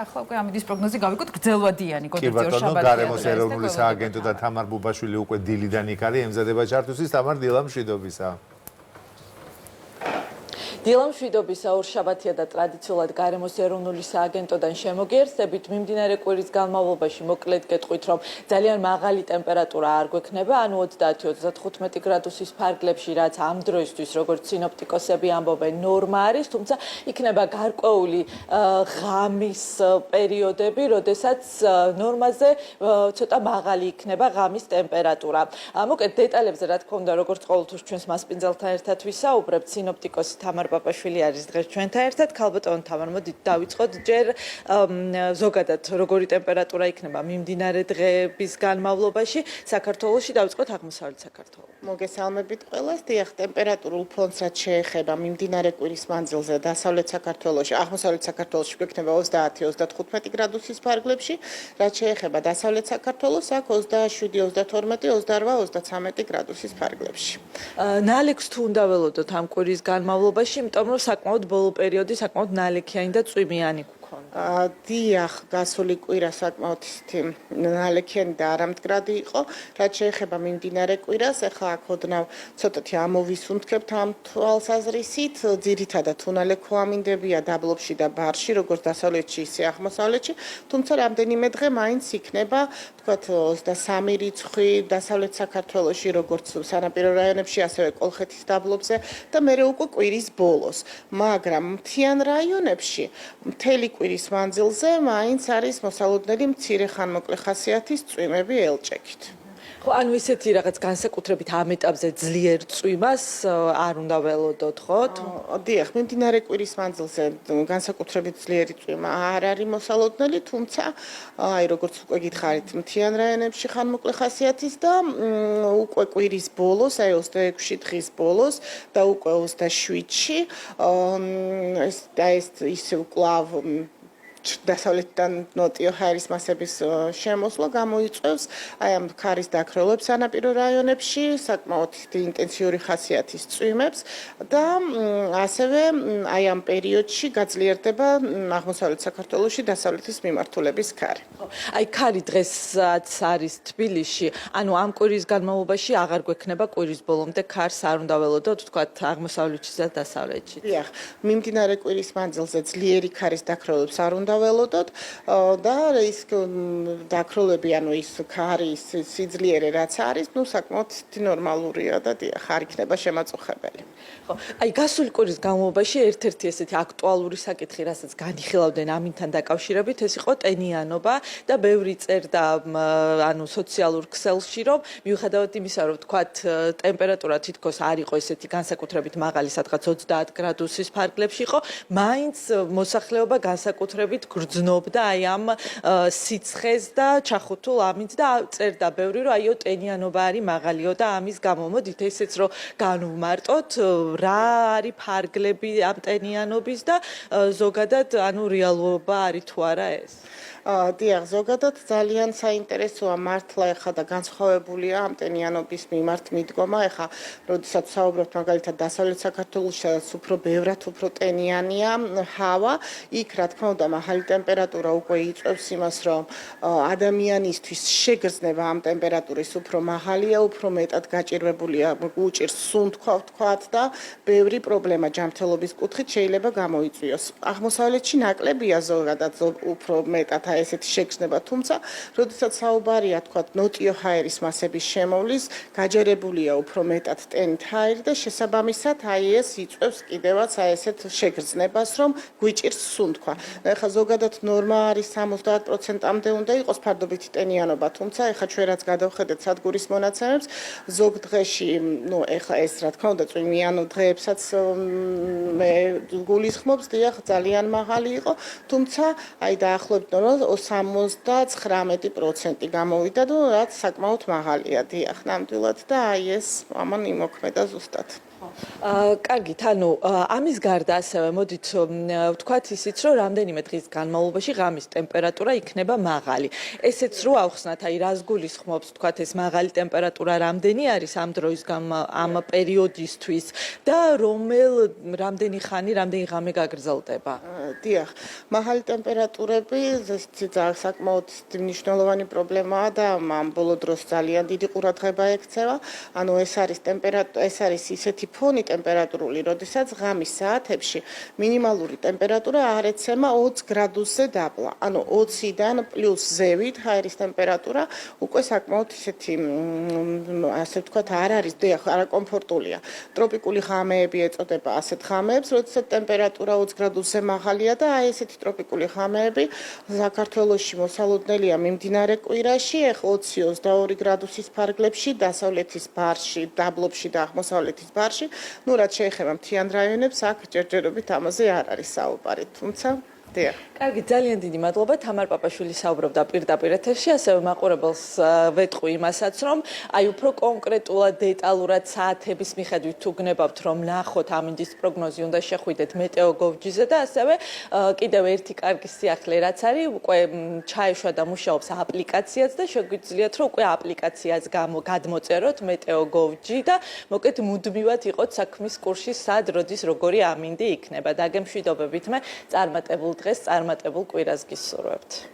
ახლა უკვე ამის პროგნოზი გავიკოთ გრძელვადიანი კი ბატონო, გარემოს ეროვნული სააგენტო და თამარ ბუბაშვილი უკვე დილიდან იქ არის, ემზადება ჩართვისთვის. თამარ, დილა მშვიდობისა. დილა მშვიდობისა, ორშაბათია და ტრადიციულად გარემოს ეროვნული სააგენტოდან შემოგიერთდებით. მიმდინარე კვირის განმავლობაში მოკლედ გეტყვით, რომ ძალიან მაღალი ტემპერატურა არ გვექნება, ანუ 30-35 გრადუსის ფარგლებში, რაც ამ დროისთვის, როგორც სინოპტიკოსები ამბობენ, ნორმა არის, თუმცა იქნება გარკვეული ღამის პერიოდები, როდესაც ნორმაზე ცოტა მაღალი იქნება ღამის ტემპერატურა. მოკლედ დეტალებზე, რა თქმა უნდა, როგორც ყოველთვის ჩვენს მასპინძელთან ერთად ვისაუბრებთ, სინოპტიკოსი თამარ ბაბაშვილი არის დღეს ჩვენთან ერთად. ქალბატონო თამარ, მოდით დავიწყოთ ჯერ ზოგადად როგორი ტემპერატურა იქნება მიმდინარე დღეების განმავლობაში საქართველოში, დავიწყოთ აღმოსავლეთ საქართველოს. მოგესალმებით ყველას. დიახ, ტემპერატურულ ფონს რაც შეეხება მიმდინარე კვირის მანძილზე დასავლეთ საქართველოში, აღმოსავლეთ საქართველოში გვექნება 30-35 გრადუსის ფარგლებში, რაც შეეხება დასავლეთ საქართველოს, აქ 27, 32, 28, 33 გრადუსის ფარგლებში. ნალექს თუ უნდა ველოდოთ ამ კვირის განმავლობაში, იმიტომ რომ საკმაოდ ბოლო პერიოდი საკმაოდ ნალექიანი და წვიმიანი გქონდა. დიახ, გასული კვირა საკმაოდ ისეთი ნალექიანი და არამდგრადი იყო, რაც შეეხება მიმდინარე კვირას, ახლა აქ ოდნავ ცოტათი ამოვისუნთქებთ ამ თვალსაზრისით, ძირითადად უნალექო ამინდებია დაბლობში და ბარში, როგორც დასავლეთში, ისე აღმოსავლეთში, თუმცა რამდენიმე დღე მაინც იქნება, თქვათ 23 რიცხვი დასავლეთ საქართველოში, როგორც სანაპირო რაიონებში, ასევე კოლხეთის დაბლობზე და მერე უკვე კვირის ბოლოს. მაგრამ მთიან რაიონებში მთელი კვირის მანძილზე მაინც არის მოსალოდნელი მცირე ხანმოკლე ხასიათის წვიმები ელჭექით. ხო, ანუ ისეთი რაღაც განსაკუთრებით ამ ეტაპზე ძლიერ წვიმას არ უნდა ველოდოთ, ხო? დიახ, მიმდინარე კვირის მანძილზე განსაკუთრებით ძლიერი წვიმა არ არის მოსალოდნელი, თუმცა აი როგორც უკვე გითხარით, მთიან რაიონებში ხანმოკლე ხასიათის და უკვე კვირის ბოლოს, აი 26 დღის ბოლოს და უკვე 27-ში ეს ისე უკვლავ დასავლეთიდან ნოტიო ჰაერის მასების შემოსვლა გამოიწვევს აი ამ ქარის დაქროლებს სანაპირო რაიონებში, საკმაოდ ინტენსიური ხასიათის წვიმებს და ასევე აი ამ პერიოდში გაძლიერდება აღმოსავლეთ საქართველოში დასავლეთის მიმართულების ქარი. აი ქარი დღესაც არის თბილისში, ანუ ამ კვირის განმავლობაში აღარ გვექნება კვირის ბოლომდე ქარს არ უნდა ველოდოთ, თქვათ აღმოსავლეთში და დასავლეთში. დიახ, მიმდინარე კვირის მანძილზე ძლიერი ქარის დაქროლებს არ უნდა ველოდოთ და ის დაქროლები, ანუ ის ქარის სიძლიერე რაც არის, საკმაოდ ნორმალურია და დიახ, არ იქნება შემაწუხებელი. ხო, აი გასული კვირის განმავლობაში ერთ-ერთი ესეთი აქტუალური საკითხი, რასაც განიხილავდნენ ამინთან დაკავშირებით, ეს იყო ტენიანობა და ბევრი წერდა ანუ სოციალურ ქსელში, რომ მიუხედავად იმისა, რომ თქვათ ტემპერატურა თითქოს არ იყო ესეთი განსაკუთრებით მაღალი, სადღაც 30 გრადუსის ფარგლებში იყო, მაინც მოსახლეობა განსაკუთრებით გრძნობდა აი ამ სიცხეს და ჩახუთულ ამინდს და წერდა ბევრი, რომ აიო ტენიანობა არის მაღალიო და ამის გამო მოდით ესეც რომ განვმარტოთ, რა არის ფარგლები ამ ტენიანობის და ზოგადად ანუ რეალობა არის თუ არა ეს. დიახ, ზოგადად ძალიან საინტერესოა მართლა ეხლა და განსხვავებულია ამ ტენიანობის მიმართ მიდგომა. ეხლა, როდესაც საუბრობთ მაგალითად დასავლეთ საქართველოში, სადაც უფრო ბევრად უფრო ტენიანია ჰავა, იქ რა თქმა უნდა მაღალი ტემპერატურა უკვე იწვევს იმას, რომ ადამიანისთვის შეგრძნება ამ ტემპერატურის უფრო მაღალია, უფრო მეტად გაჭირვებულია, უჭირს სუნთქვა ვთქვათ და ბევრი პრობლემა ჯანმრთელობის კუთხით შეიძლება გამოიწვიოს. აღმოსავლეთში ნაკლებია ზოგადად უფრო მეტად ესეთი შეგრძნება, თუმცა როდესაც საუბარია თქვათ ნოტიო ჰაერის მასების შემოვლის, გაჯერებულია უფრო მეტად ტენით ჰაერი და შესაბამისად აი ეს იწვევს კიდევაც აი ესეთ შეგრძნებას, რომ გვიჭირს სუნთქვა. ეხლა ზოგადად ნორმა არის 70%-მდე უნდა იყოს ფარდობითი ტენიანობა, თუმცა ეხლა ჩვენ რაც გადავხედეთ სადგურის მონაცემებს, ზოგ დღეში, ეხლა ეს რა თქმა უნდა წვიმიან დღეებსაც მე გულისხმობს, დიახ, ძალიან მაღალი იყო, თუმცა აი დაახლოებით 79% გამოვიდა, რაც საკმაოდ მაღალია, დიახ, ნამდვილად და აი ეს ამან იმოქმედა ზუსტად. კარგით, ანუ ამის გარდა ასევე მოდით ვთქვათ ისიც, რომ რამდენიმე დღის განმავლობაში ღამის ტემპერატურა იქნება მაღალი. ესეც რო ავხსნათ, აი რას გულისხმობს, ვთქვათ ეს მაღალი ტემპერატურა რამდენი არის ამ დროის ამ პერიოდისთვის და რამდენი ხანი, რამდენი ღამე გაგრძელდება? დიახ, მაღალი ტემპერატურები საკმაოდ მნიშვნელოვანი პრობლემაა და ამ ბოლო დროს ძალიან დიდი ყურადღება ექცევა. ანუ ეს არის ისეთი ფონი ტემპერატურული, როდესაც ღამის საათებში მინიმალური ტემპერატურა არ ეცემა 20 გრადუსზე დაბლა. ანუ 20-დან პლუს ზევით ჰაერის ტემპერატურა უკვე საკმაოდ ისეთი ასე ვთქვათ არ არის არაკომფორტულია. ტროპიკული ღამეები ეწოდება ასეთ ღამეებს, როდესაც ტემპერატურა 20 გრადუსზე მაღალია და აი ესეთი ტროპიკული ღამეები საქართველოში მოსალოდნელია მიმდინარე კვირაში, ეხლა 20-22 გრადუსის ფარგლებში, დასავლეთის ბარში, დაბლობში და აღმოსავლეთის ბარში. ნუ რაც შეეხება მთიან რაიონებს, აქ ჯერჯერობით ამაზე არ არის საუბარი, თუმცა დიახ. კარგი, ძალიან დიდი მადლობა. თამარ პაპაშვილი საუბრობდა პირდაპირ ეთერში, ასევე მაყურებელს ვეტყვი იმასაც, რომ აი უფრო კონკრეტულად, დეტალურად საათების მიხედვით თუ გნებავთ, რომ ნახოთ ამინდის პროგნოზი, უნდა შეხვიდეთ მეტეოგოვჯიზე და ასევე კიდევ ერთი კარგი სიახლე რაც არის, უკვე ჩაეშვა და მუშაობს აპლიკაციაც და შეგვიძლიათ რომ უკვე აპლიკაციას გადმოწეროთ მეტეოგოვჯი და მოკეთ მუდმივად იყოთ საქმის კურსში, სად, როდის, როგორი ამინდი იქნება. დაგემშვიდობებით მე წარმატებულ დღეს, წარმატებულ კვირას გისურვებთ.